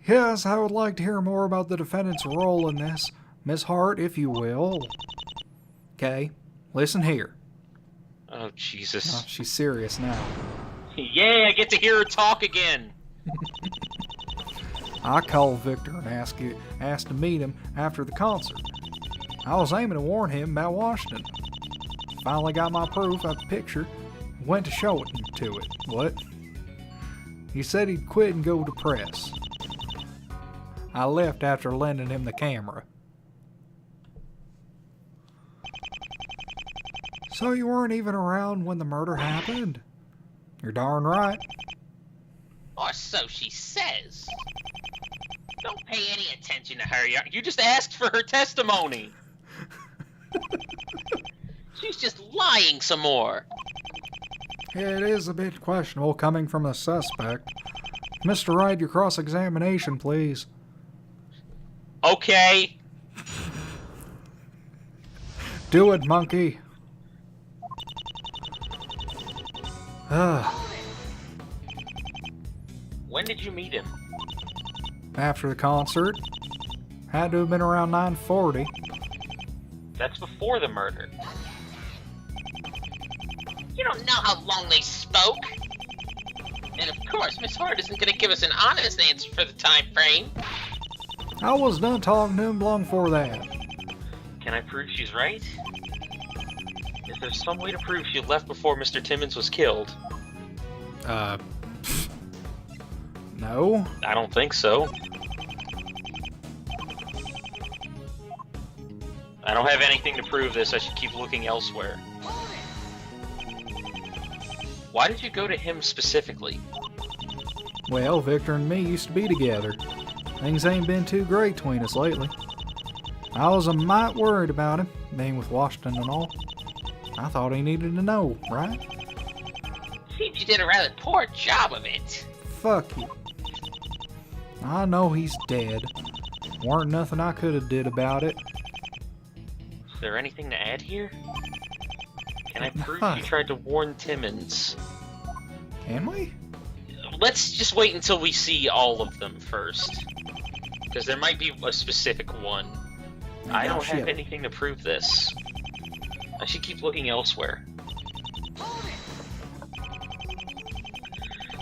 Yes, I would like to hear more about the defendant's role in this. Miss Hart, if you will. Okay, listen here. Oh, Jesus. Oh, she's serious now. Yay, I get to hear her talk again. I called Victor and asked to meet him after the concert. I was aiming to warn him about Washington. Finally got my proof, a picture, went to show it to it. What? He said he'd quit and go to press. I left after lending him the camera. So you weren't even around when the murder happened? You're darn right. Or so she says. Don't pay any attention to her. You just asked for her testimony. She's just lying some more. It is a bit questionable coming from a suspect. Mr. Wright, your cross-examination, please. Okay. Do it, monkey. When did you meet him? After the concert. Had to have been around 9:40. That's before the murder. You don't know how long they spoke. And of course, Miss Hart isn't going to give us an honest answer for the time frame. I was done talking to him long before that. Can I prove she's right? Is there some way to prove she left before Mr. Timmons was killed? No. I don't think so. I don't have anything to prove this. I should keep looking elsewhere. Why did you go to him specifically? Well, Victor and me used to be together. Things ain't been too great between us lately. I was a mite worried about him, being with Washington and all. I thought he needed to know, right? Seems you did a rather poor job of it. Fuck you. I know he's dead. Weren't nothing I could have did about it. Is there anything to add here? Can I prove you tried to warn Timmons? Can we? Let's just wait until we see all of them first. Because there might be a specific one. I don't have anything to prove this. I should keep looking elsewhere.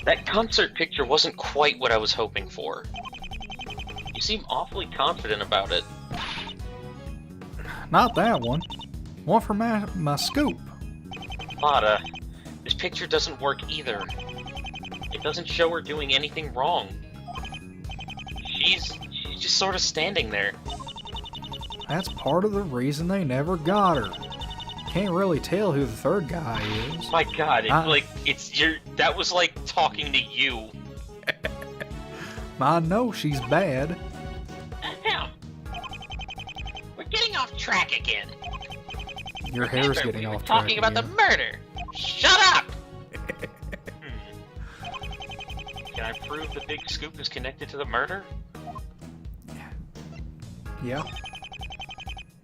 That concert picture wasn't quite what I was hoping for. You seem awfully confident about it. Not that one. One for my scoop. Lotta, this picture doesn't work either. It doesn't show her doing anything wrong. She's just sort of standing there. That's part of the reason they never got her. Can't really tell who the third guy is. My God, that was like talking to you. I know she's bad. Now, we're getting off track again. Your hair's getting off track. Talking about the murder. Shut up! Can I prove the big scoop is connected to the murder? Yeah.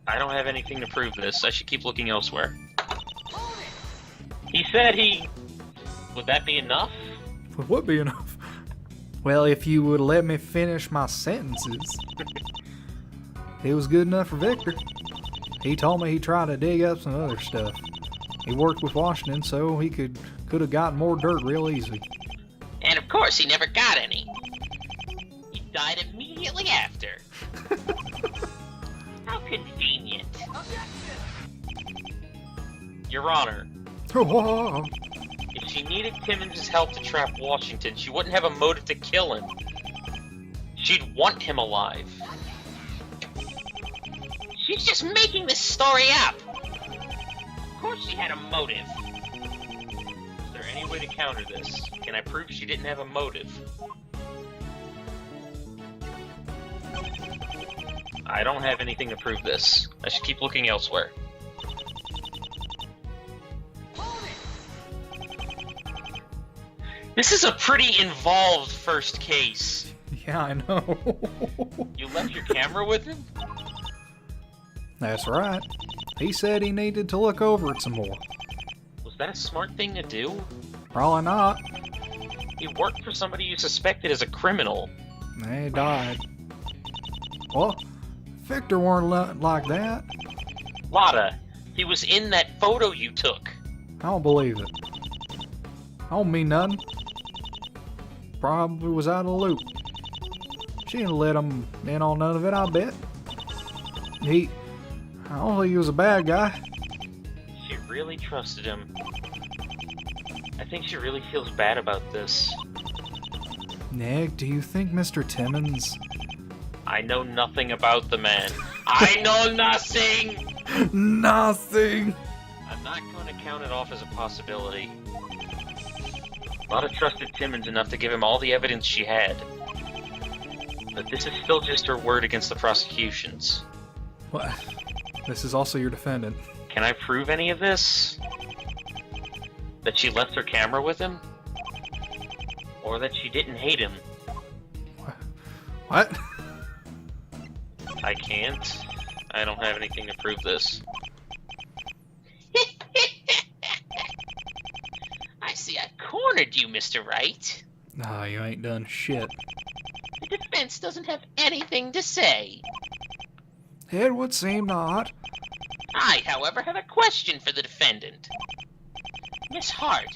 I don't have anything to prove this. I should keep looking elsewhere. He said he... Would that be enough? It would be enough. Well, if you would let me finish my sentences. It was good enough for Victor. He told me he tried to dig up some other stuff. He worked with Washington, so he could have gotten more dirt real easy. And of course, he never got any. He died immediately after. How convenient. Your Honor, if she needed Timmons' help to trap Washington, she wouldn't have a motive to kill him. She'd want him alive. She's just making this story up. Of course she had a motive. Is there any way to counter this? Can I prove she didn't have a motive? I don't have anything to prove this. I should keep looking elsewhere. This is a pretty involved first case. Yeah, I know. You left your camera with him? That's right. He said he needed to look over it some more. Was that a smart thing to do? Probably not. He worked for somebody you suspected as a criminal. They died. Well, Victor weren't like that. Lotta, he was in that photo you took. I don't believe it. I don't mean nothing. Probably was out of the loop. She didn't let him in on none of it, I bet. I don't think he was a bad guy. She really trusted him. I think she really feels bad about this. Nick, do you think Mr. Timmons... I know nothing about the man. I know nothing! Nothing! I'm not going to count it off as a possibility. Lotta trusted Timmons enough to give him all the evidence she had. But this is still just her word against the prosecution's. What? This is also your defendant. Can I prove any of this? That she left her camera with him? Or that she didn't hate him? What? I can't. I don't have anything to prove this. I see I cornered you, Mr. Wright. Nah, you ain't done shit. The defense doesn't have anything to say. It would seem not. I, however, have a question for the defendant. Miss Hart,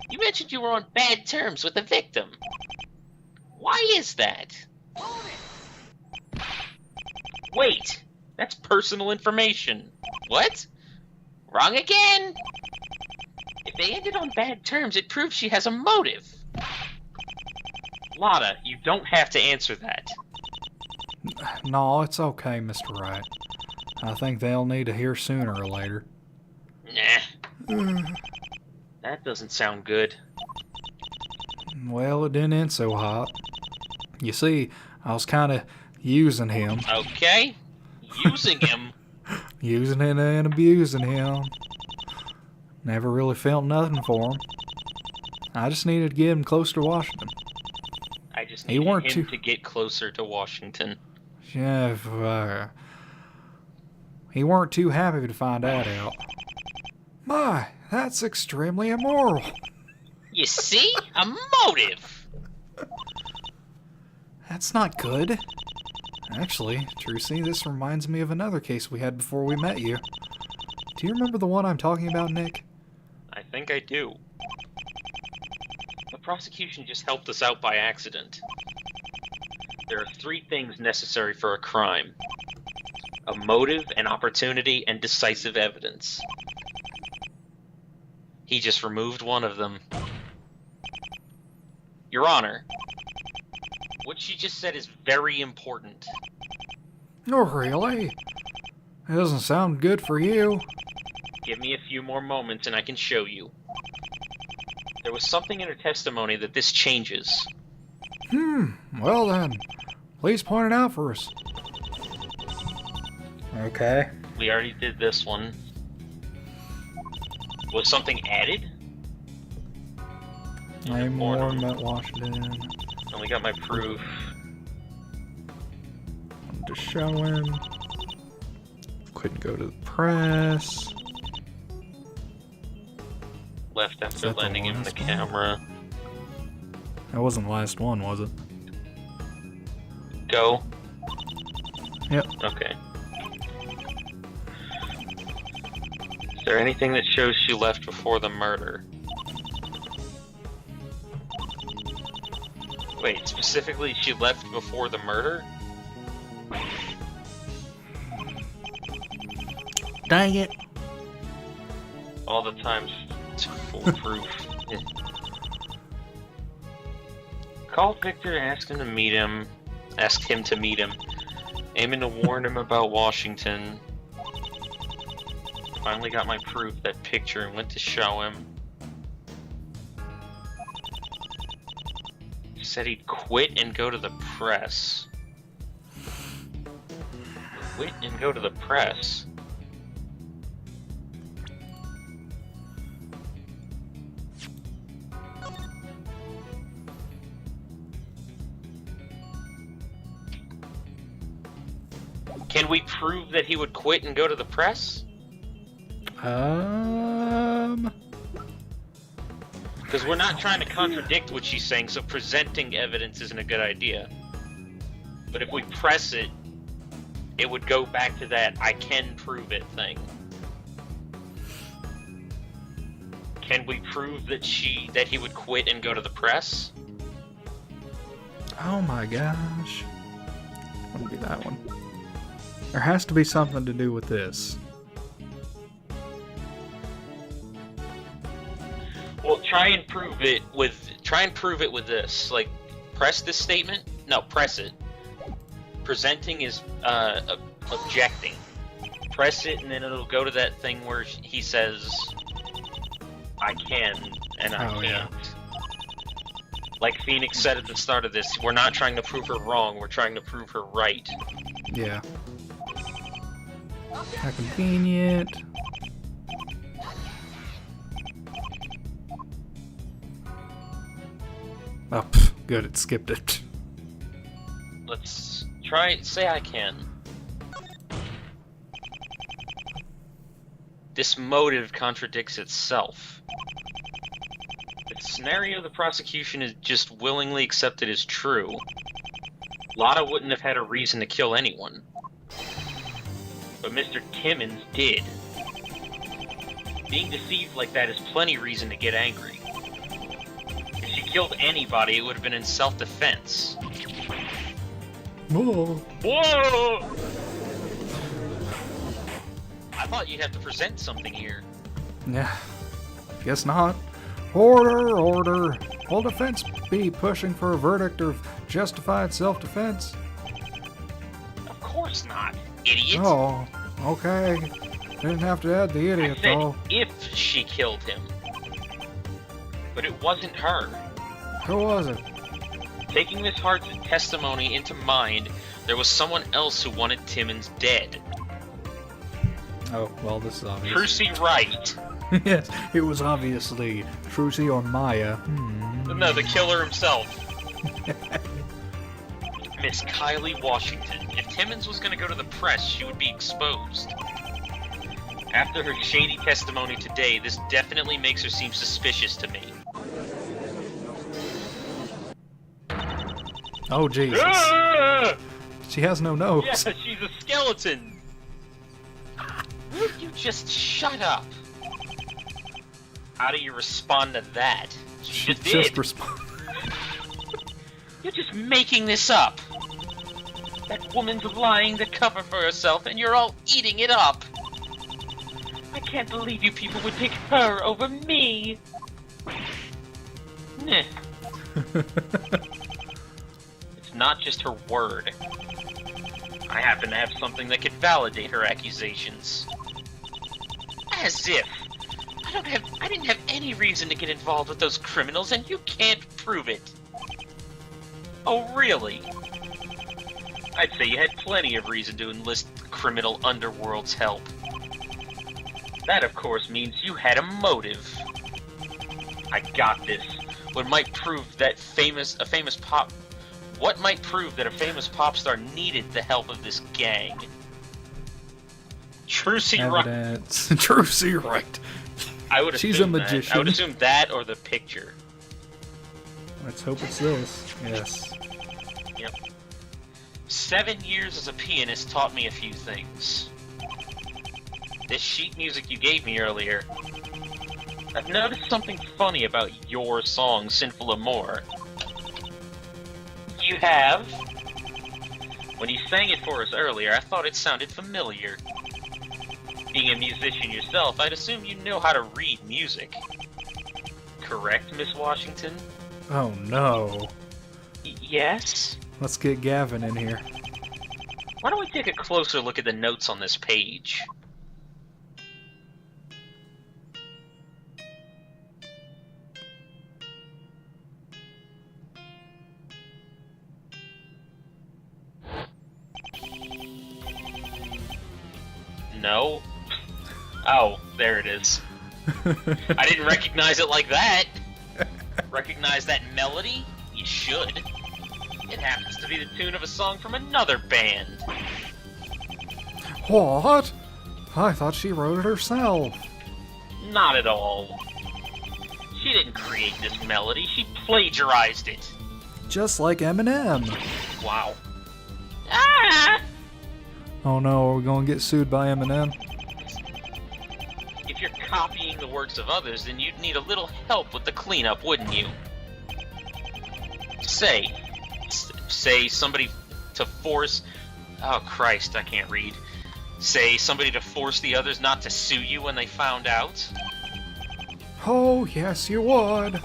you mentioned you were on bad terms with the victim. Why is that? Wait, that's personal information. What? Wrong again? If they ended on bad terms, it proves she has a motive. Lotta, you don't have to answer that. No, it's okay, Mr. Wright. I think they'll need to hear sooner or later. Nah. That doesn't sound good. Well, it didn't end so hot. You see, I was kind of using him. Okay. Using him? Using and abusing him. Never really felt nothing for him. I just needed to get him close to Washington. I just needed him to get closer to Washington. Yeah, he weren't too happy to find that out. My, that's extremely immoral. You see? A motive! That's not good. Actually, Trucy, this reminds me of another case we had before we met you. Do you remember the one I'm talking about, Nick? I think I do. The prosecution just helped us out by accident. There are 3 things necessary for a crime. A motive, an opportunity, and decisive evidence. He just removed one of them. Your Honor, what she just said is very important. Oh, really? It doesn't sound good for you. Give me a few more moments and I can show you. There was something in her testimony that this changes. Well then, please point it out for us. Okay. We already did this one. Was something added? I'm more about Washington. And we got my proof. To show him. Couldn't go to the press. Left after lending him the camera. That wasn't the last one, was it? Go. Yep. Okay. Is there anything that shows she left before the murder? Wait, specifically she left before the murder? Dang it. All the times it's full proof. Called Victor, asked him to meet him. Aiming to warn him about Washington. Finally got my proof, that picture, and went to show him. Said he'd quit and go to the press. Quit and go to the press? Can we prove that he would quit and go to the press? Because we're not trying to contradict what she's saying, so presenting evidence isn't a good idea. But if we press it, it would go back to that I can prove it thing. Can we prove that he would quit and go to the press? Oh my gosh. Wouldn't be that one. There has to be something to do with this. Well, try and prove it with this. Like, press this statement. No, press it. Presenting is objecting. Press it, and then it'll go to that thing where he says, "I can," and I can't. Yeah. Like Phoenix said at the start of this, we're not trying to prove her wrong. We're trying to prove her right. Yeah. How convenient. Oh, good, it skipped it. Let's try. Say I can. This motive contradicts itself. The scenario the prosecution is just willingly accepted as true. Lotta wouldn't have had a reason to kill anyone. But Mr. Timmons did. Being deceived like that is plenty reason to get angry. If she killed anybody, it would have been in self-defense. Whoa. Whoa! I thought you'd have to present something here. Yeah. Guess not. Order, order. Will defense be pushing for a verdict of justified self-defense? Of course not, idiot. Oh, okay. Didn't have to add the idiot, I said though. if she killed him. But it wasn't her. Who was it? Taking Miss Hart's testimony into mind, there was someone else who wanted Timmons dead. Oh, well, this is obvious. Trucy Wright. Yes, it was obviously Trucy or Maya. No, the killer himself. Miss Kylie Washington. If Timmons was going to go to the press, she would be exposed. After her shady testimony today, this definitely makes her seem suspicious to me. Oh, Jesus. Ah! She has no nose. Yeah, she's a skeleton. Would you just shut up? How do you respond to that? She just just did. responded. You're just making this up. That woman's lying to cover for herself, and you're all eating it up. I can't believe you people would pick her over me. Nah. It's not just her word. I happen to have something that could validate her accusations. As if. I didn't have any reason to get involved with those criminals, and you can't prove it. Oh, really? I'd say you had plenty of reason to enlist the criminal underworld's help. That, of course, means you had a motive. I got this. What might prove that a famous pop star needed the help of this gang? Trucy Wright. Evidence. Trucy Wright. I would assume She's a magician. I would assume that or the picture. Let's hope it's this. Yes. Yep. 7 years as a pianist taught me a few things. This sheet music you gave me earlier. I've noticed something funny about your song, Sinful Amour. You have? When you sang it for us earlier, I thought it sounded familiar. Being a musician yourself, I'd assume you know how to read music. Correct, Miss Washington? Oh, no. Yes? Let's get Gavin in here. Why don't we take a closer look at the notes on this page? No? Oh, there it is. I didn't recognize it like that. Recognize that melody? You should. It happens to be the tune of a song from another band. What? I thought she wrote it herself. Not at all. She didn't create this melody, she plagiarized it. Just like Eminem. Wow. Ah! Oh no, are we gonna get sued by Eminem? If you're copying the works of others, then you'd need a little help with the cleanup, wouldn't you? Say somebody to force... Oh, Christ, I can't read. Say somebody to force the others not to sue you when they found out? Oh, yes, you would.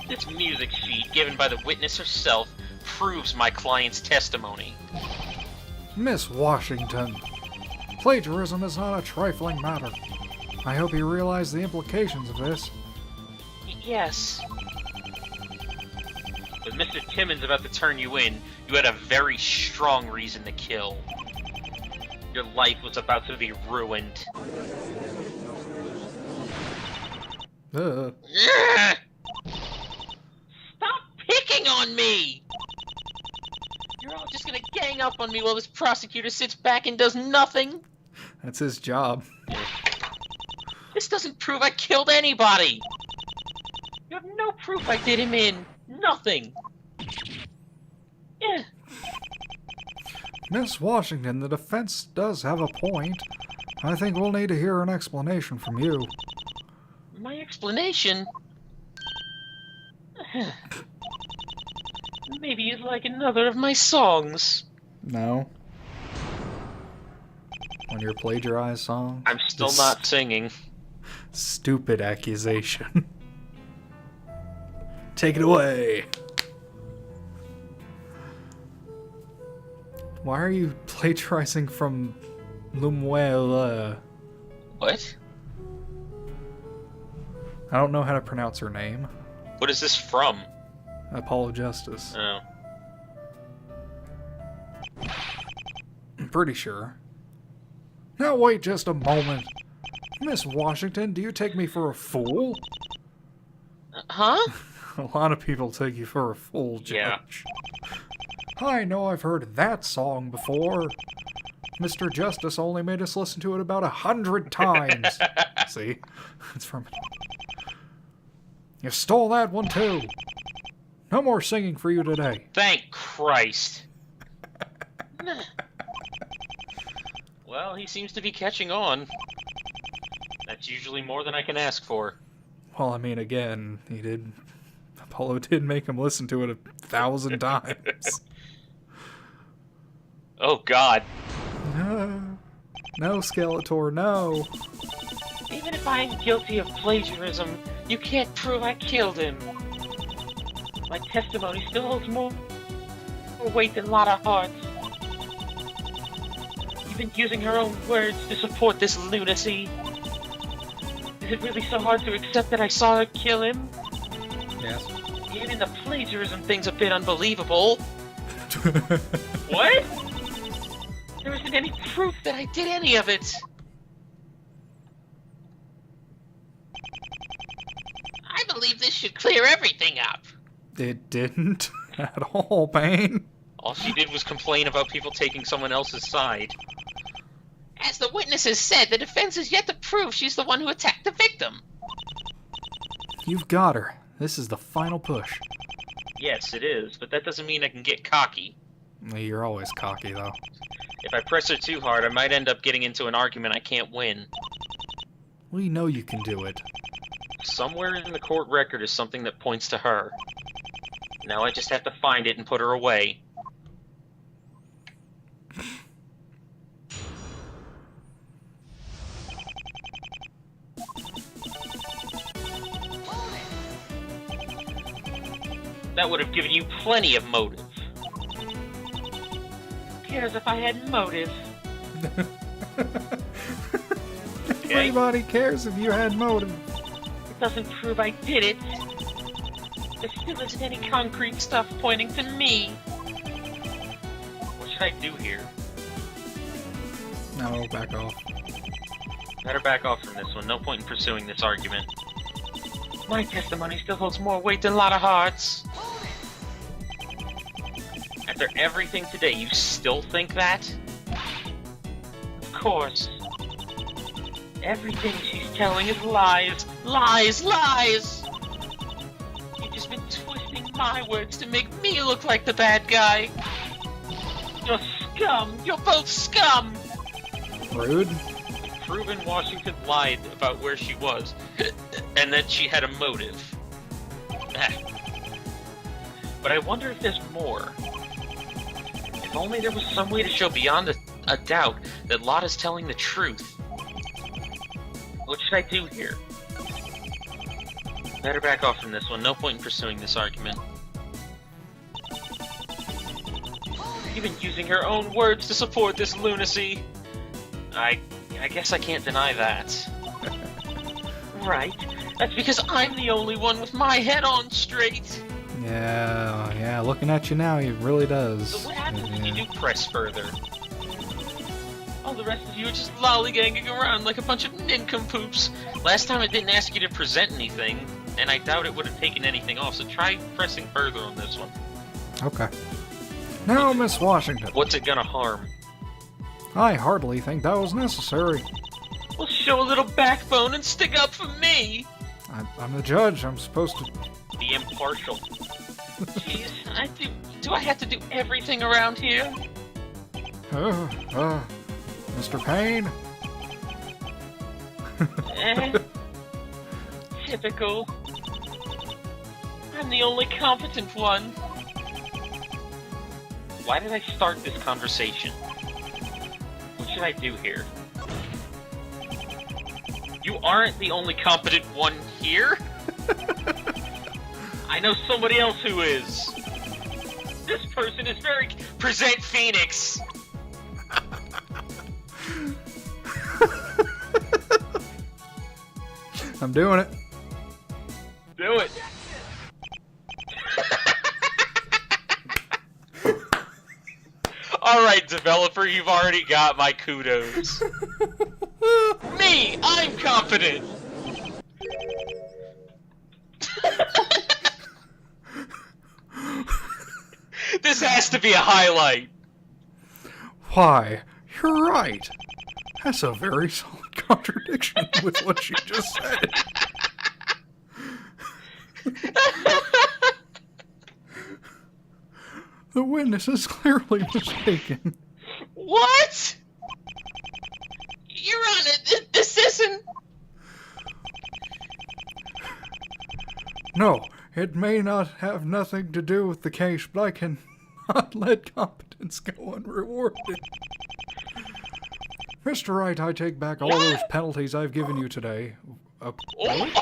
This music sheet, given by the witness herself, proves my client's testimony. Miss Washington, plagiarism is not a trifling matter. I hope you realize the implications of this. Yes. With Mr. Timmons about to turn you in, you had a very strong reason to kill. Your life was about to be ruined. Ugh. Stop picking on me! You're all just gonna gang up on me while this prosecutor sits back and does nothing? That's his job. This doesn't prove I killed anybody! You have no proof I did him in. Nothing. Yeah. Miss Washington, the defense does have a point. I think we'll need to hear an explanation from you. My explanation? Maybe you'd like another of my songs. No. On your plagiarized song? I'm still not singing. Stupid accusation. Take it away. Why are you plagiarizing from Lumuela? What? I don't know how to pronounce her name. What is this from? Apollo Justice. Oh. I'm pretty sure. Now wait just a moment. Miss Washington, do you take me for a fool? Huh? A lot of people take you for a fool, Judge. Yeah. I know I've heard that song before. Mr. Justice only made us listen to it about 100 times. See? It's from... You stole that one too. No more singing for you today. Thank Christ. Well, he seems to be catching on. That's usually more than I can ask for. Well, I mean, again, Apollo did make him listen to it 1,000 times. Oh, God. No, Skeletor, no. Even if I'm guilty of plagiarism, you can't prove I killed him. My testimony still holds more weight than a lot of hearts. You've been using her own words to support this lunacy. Is it really so hard to accept that I saw her kill him? Yes. Even the plagiarism thing's a bit unbelievable. What? There isn't any proof that I did any of it. I believe this should clear everything up. It didn't at all, Payne. All she did was complain about people taking someone else's side. As the witnesses said, the defense has yet to prove she's the one who attacked the victim. You've got her. This is the final push. Yes, it is, but that doesn't mean I can get cocky. You're always cocky, though. If I press her too hard, I might end up getting into an argument I can't win. We know you can do it. Somewhere in the court record is something that points to her. Now I just have to find it and put her away. That would have given you plenty of motive. Who cares if I had motive? Okay. Everybody cares if you had motive. It doesn't prove I did it. There still isn't any concrete stuff pointing to me. What should I do here? No, back off. Better back off from this one. No point in pursuing this argument. My testimony still holds more weight than a lot of hearts. After everything today, you still think that? Of course. Everything she's telling is lies. Lies! Lies! You've just been twisting my words to make me look like the bad guy. You're scum! You're both scum! Rude. Proven Washington lied about where she was, and that she had a motive. But I wonder if there's more. If only there was some way to show beyond a doubt that Lotta's telling the truth. What should I do here? Better back off from this one. No point in pursuing this argument. Even using her own words to support this lunacy. I guess I can't deny that. Right. That's because I'm the only one with my head on straight. Yeah, looking at you now, he really does. So what happens if you do press further? All the rest of you are just lollygagging around like a bunch of nincompoops. Last time it didn't ask you to present anything, and I doubt it would have taken anything off, so try pressing further on this one. Okay. Now, Miss Washington. What's it gonna harm? I hardly think that was necessary. Well, show a little backbone and stick up for me! I'm the judge. I'm supposed to... Be impartial. Jeez, do I have to do everything around here? Mr. Payne? Typical. I'm the only competent one. Why did I start this conversation? What should I do here? You aren't the only competent one here? I know somebody else who is. This person is very... Present Phoenix! I'm doing it. Do it. Alright, developer, you've already got my kudos. Me! I'm confident! This has to be a highlight. Why, you're right. That's a very solid contradiction with what you just said. The witness is clearly mistaken. What? Your Honor, this isn't... No, it may not have nothing to do with the case, but I cannot let competence go unrewarded. Mr. Wright, I take back all those penalties I've given you today. Really?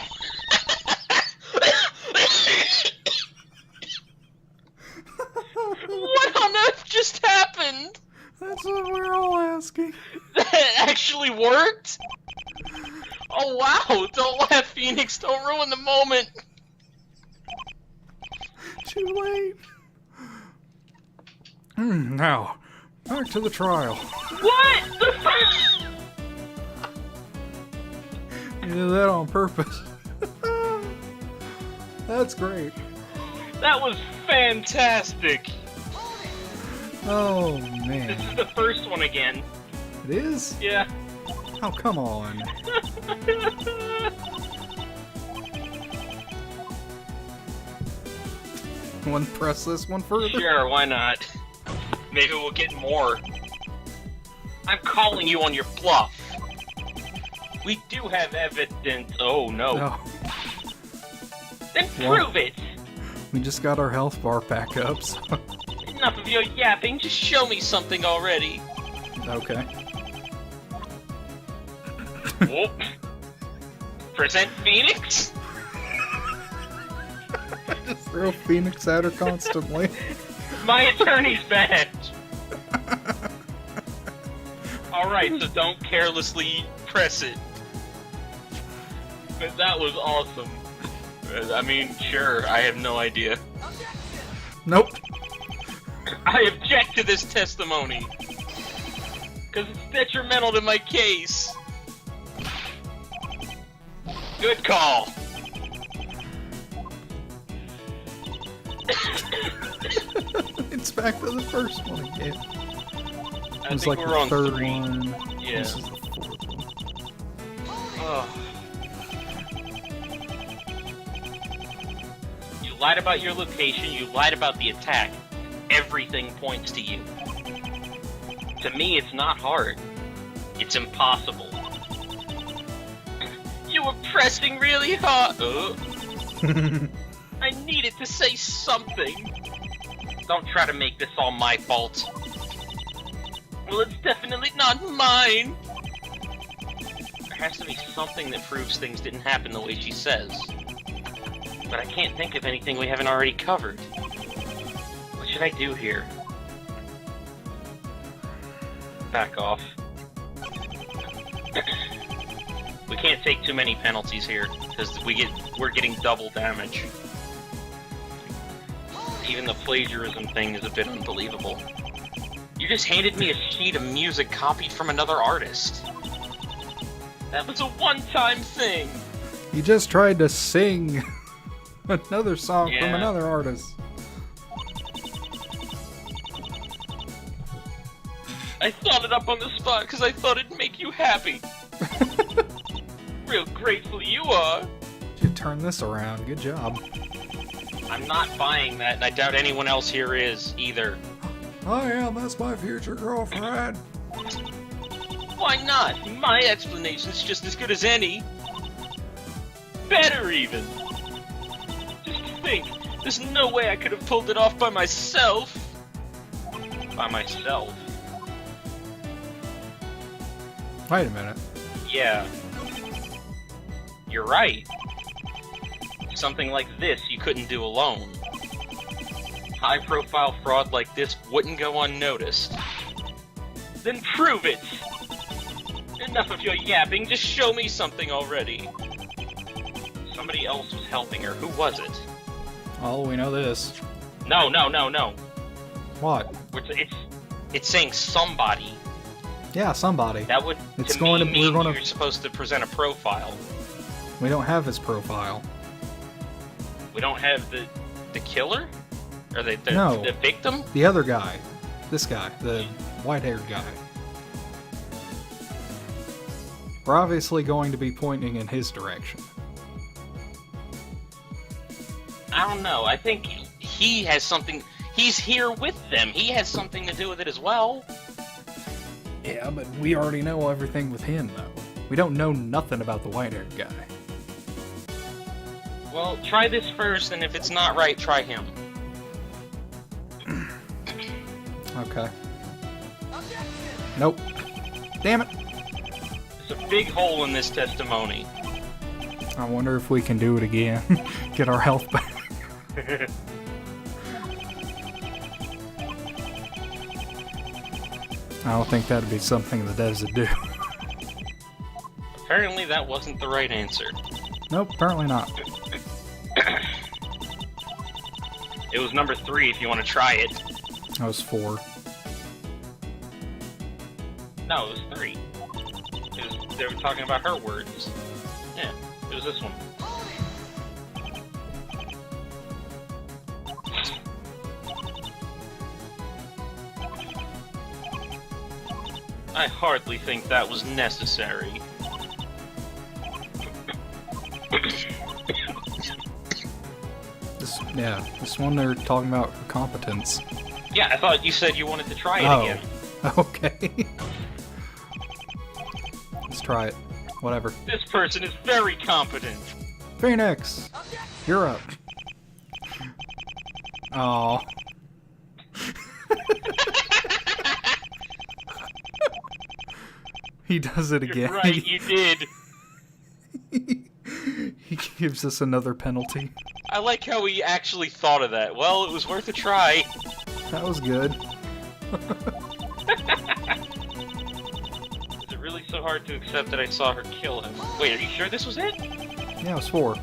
What on earth just happened? That's what we're all asking. That actually worked? Oh wow, don't laugh, Phoenix, don't ruin the moment. Too late. Now, back to the trial. What? You did that on purpose. That's great. That was fantastic. Oh, man. This is the first one again. It is? Yeah. Oh, come on. Want to press this one further? Sure, why not? Maybe we'll get more. I'm calling you on your bluff. We do have evidence. Oh, no. No. Then prove it! We just got our health bar back up, so... Enough of your yapping, just show me something already. Okay. Whoop. Present Phoenix? Just throw Phoenix at her constantly. My attorney's badge! Alright, so don't carelessly press it. But that was awesome. I mean, sure, I have no idea. Nope. I object to this testimony. Because it's detrimental to my case. Good call. It's back to the first one again. I It was think like we're the on third 3. one. Yeah. This is the fourth one. Oh. You lied about your location, you lied about the attack. Everything points to you. To me, it's not hard. It's impossible. You were pressing really hard. I needed to say something. Don't try to make this all my fault. Well, it's definitely not mine. There has to be something that proves things didn't happen the way she says. But I can't think of anything we haven't already covered. What should I do here? Back off. We can't take too many penalties here, because we're getting double damage. Even the plagiarism thing is a bit unbelievable. You just handed me a sheet of music copied from another artist. That was a one-time thing! You just tried to sing another song from Yeah. another artist. I thought it up on the spot because I thought it'd make you happy. Real grateful you are. You turned this around. Good job. I'm not buying that, and I doubt anyone else here is, either. I am. That's my future girlfriend. Why not? My explanation's just as good as any. Better, even. Just think, there's no way I could have pulled it off by myself. By myself? Wait a minute. Yeah. You're right. Something like this you couldn't do alone. High-profile fraud like this wouldn't go unnoticed. Then prove it! Enough of your yapping, just show me something already. Somebody else was helping her. Who was it? Oh, we know this. No. What? It's saying somebody. Yeah, somebody. That would, It's to going me, to- mean we're gonna- you're supposed to present a profile. We don't have his profile. We don't have the killer? Or No. the victim? The other guy. This guy. The white-haired guy. We're obviously going to be pointing in his direction. I don't know. I think he has something... He's here with them. He has something to do with it as well. Yeah, but we already know everything with him, though. We don't know nothing about the white-haired guy. Well, try this first, and if it's not right, try him. Okay. Nope. Damn it. There's a big hole in this testimony. I wonder if we can do it again. Get our health back. I don't think that'd be something the devs would do. Apparently that wasn't the right answer. Nope, apparently not. It was number 3 if you want to try it. That was 4. No, it was 3. They were talking about her words. Yeah, it was this one. I hardly think that was necessary. This one they're talking about competence. Yeah, I thought you said you wanted to try it again. Okay. Let's try it. Whatever. This person is very competent. Phoenix! You're up. Oh. He does it again. You're right, you did. He gives us another penalty. I like how he actually thought of that. Well, it was worth a try. That was good. Is it really so hard to accept that I saw her kill him? Wait, are you sure this was it? Yeah, it was 4.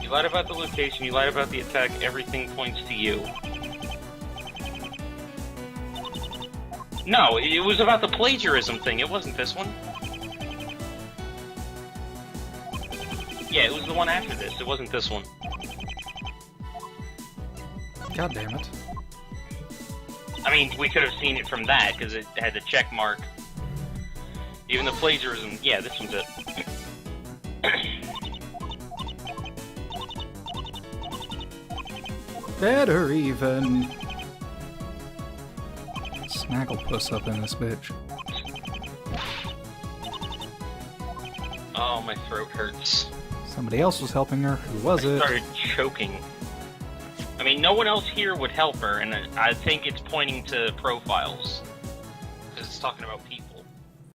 You lied about the location, you lied about the attack, everything points to you. No, it was about the plagiarism thing, it wasn't this one. Yeah, it was the one after this, it wasn't this one. God damn it. I mean, we could have seen it from that, because it had the check mark. Even the plagiarism, yeah, this one's it. Better even. Snagglepuss up in this bitch. Oh, my throat hurts. Somebody else was helping her. Who was I it? started choking. I mean, no one else here would help her, and I think it's pointing to profiles. Because it's talking about people.